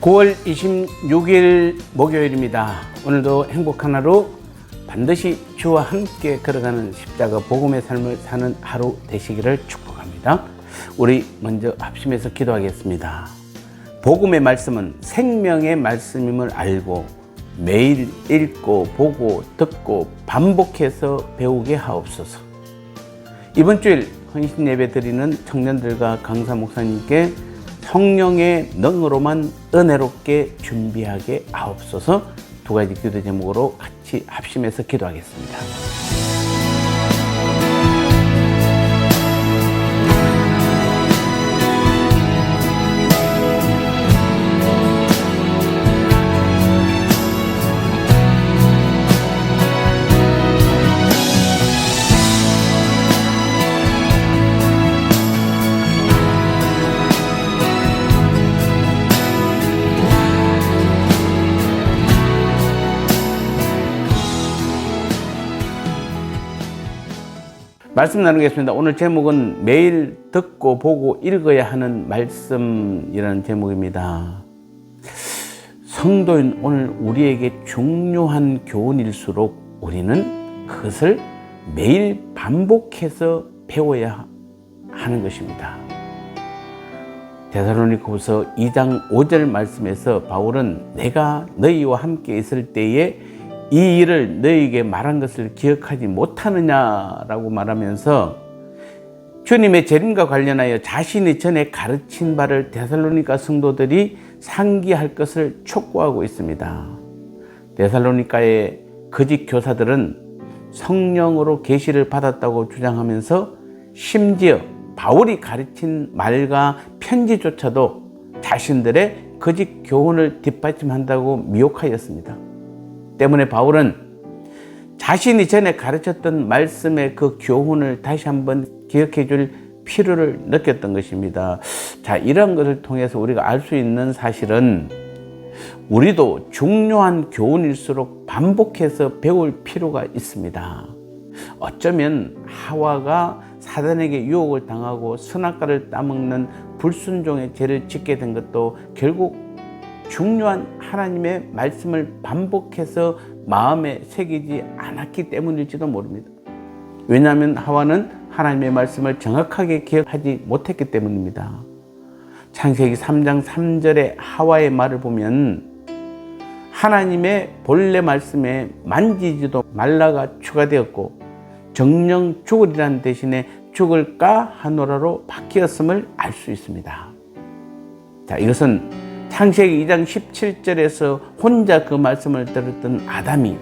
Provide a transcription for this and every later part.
9월 26일 목요일입니다. 오늘도 행복한 하루, 반드시 주와 함께 걸어가는 십자가 복음의 삶을 사는 하루 되시기를 축복합니다. 우리 먼저 합심해서 기도하겠습니다. 복음의 말씀은 생명의 말씀임을 알고 매일 읽고 보고 듣고 반복해서 배우게 하옵소서. 이번 주일 헌신 예배 드리는 청년들과 강사 목사님께 성령의 능으로만 은혜롭게 준비하게 하옵소서. 두 가지 기도 제목으로 같이 합심해서 기도하겠습니다. 말씀 나누겠습니다. 오늘 제목은 매일 듣고 보고 읽어야 하는 말씀이라는 제목입니다. 성도인 오늘 우리에게 중요한 교훈일수록 우리는 그것을 매일 반복해서 배워야 하는 것입니다. 데살로니가후서 2장 5절 말씀에서 바울은 내가 너희와 함께 있을 때에 이 일을 너희에게 말한 것을 기억하지 못하느냐라고 말하면서 주님의 재림과 관련하여 자신이 전에 가르친 바를 데살로니가 성도들이 상기할 것을 촉구하고 있습니다. 데살로니가의 거짓 교사들은 성령으로 계시를 받았다고 주장하면서 심지어 바울이 가르친 말과 편지조차도 자신들의 거짓 교훈을 뒷받침한다고 미혹하였습니다. 때문에 바울은 자신이 전에 가르쳤던 말씀의 그 교훈을 다시 한번 기억해 줄 필요를 느꼈던 것입니다. 자, 이런 것을 통해서 우리가 알 수 있는 사실은 우리도 중요한 교훈일수록 반복해서 배울 필요가 있습니다. 어쩌면 하와가 사단에게 유혹을 당하고 선악과를 따먹는 불순종의 죄를 짓게 된 것도 결국 중요한 하나님의 말씀을 반복해서 마음에 새기지 않았기 때문일지도 모릅니다. 왜냐하면 하와는 하나님의 말씀을 정확하게 기억하지 못했기 때문입니다. 창세기 3장 3절의 하와의 말을 보면 하나님의 본래 말씀에 만지지도 말라가 추가되었고 정령 죽으리란 대신에 죽을까 하노라로 바뀌었음을 알 수 있습니다. 자, 이것은 창세기 2장 17절에서 혼자 그 말씀을 들었던 아담이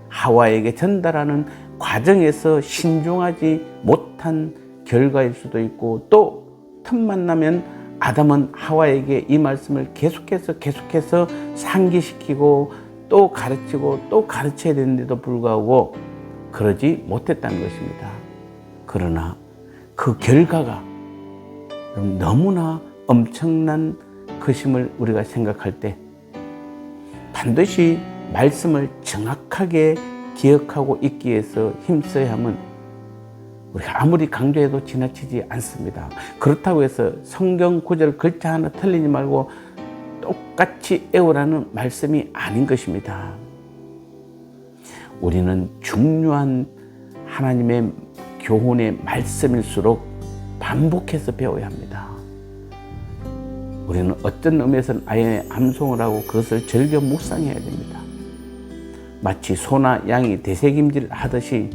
하와에게 전달하는 과정에서 신중하지 못한 결과일 수도 있고, 또 틈만 나면 아담은 하와에게 이 말씀을 계속해서 상기시키고 또 가르치고 또 가르쳐야 되는데도 불구하고 그러지 못했다는 것입니다. 그러나 그 결과가 너무나 엄청난 것임을 우리가 생각할 때 반드시 말씀을 정확하게 기억하고 있기 위해서 힘써야 함은 우리가 아무리 강조해도 지나치지 않습니다. 그렇다고 해서 성경 구절 글자 하나 틀리지 말고 똑같이 외우라는 말씀이 아닌 것입니다. 우리는 중요한 하나님의 교훈의 말씀일수록 반복해서 배워야 합니다. 우리는 어떤 의미에서는 아예 암송을 하고 그것을 즐겨 묵상해야 됩니다. 마치 소나 양이 되새김질 하듯이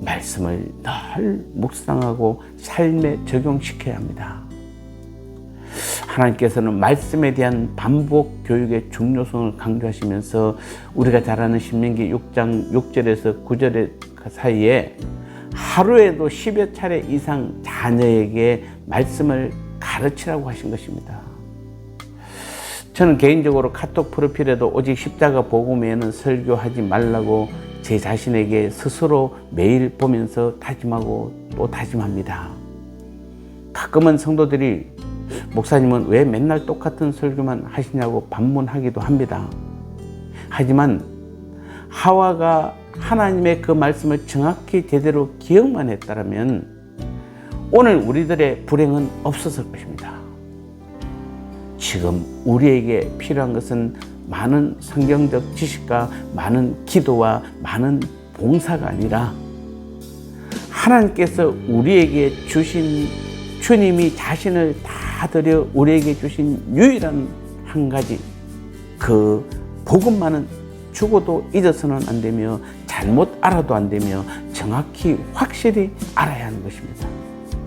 말씀을 늘 묵상하고 삶에 적용시켜야 합니다. 하나님께서는 말씀에 대한 반복 교육의 중요성을 강조하시면서 우리가 잘 아는 신명기 6장 6절에서 9절 사이에 하루에도 10여 차례 이상 자녀에게 말씀을 가르치라고 하신 것입니다. 저는 개인적으로 카톡 프로필에도 오직 십자가 복음 외에는 설교하지 말라고 제 자신에게 스스로 매일 보면서 다짐하고 또 다짐합니다. 가끔은 성도들이 목사님은 왜 맨날 똑같은 설교만 하시냐고 반문하기도 합니다. 하지만 하와가 하나님의 그 말씀을 정확히 제대로 기억만 했다면 오늘 우리들의 불행은 없었을 것입니다. 지금 우리에게 필요한 것은 많은 성경적 지식과 많은 기도와 많은 봉사가 아니라 하나님께서 우리에게 주신, 주님이 자신을 다 드려 우리에게 주신 유일한 한 가지, 그 복음만은 죽어도 잊어서는 안 되며 잘못 알아도 안 되며 정확히 확실히 알아야 하는 것입니다.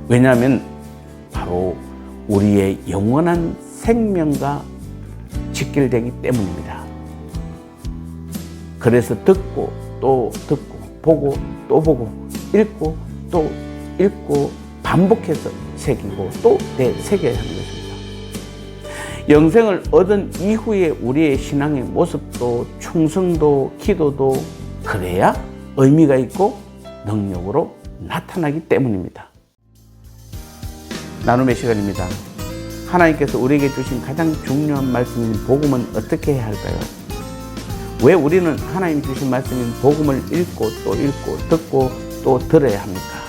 왜냐하면 바로 우리의 영원한 생명과 직결되기 때문입니다. 그래서 듣고 또 듣고 보고 또 보고 읽고 또 읽고 반복해서 새기고 또 되새겨야 하는 것입니다. 영생을 얻은 이후에 우리의 신앙의 모습도 충성도 기도도 그래야 의미가 있고 능력으로 나타나기 때문입니다. 나눔의 시간입니다. 하나님께서 우리에게 주신 가장 중요한 말씀인 복음은 어떻게 해야 할까요? 왜 우리는 하나님 주신 말씀인 복음을 읽고 또 듣고 또 들어야 합니까?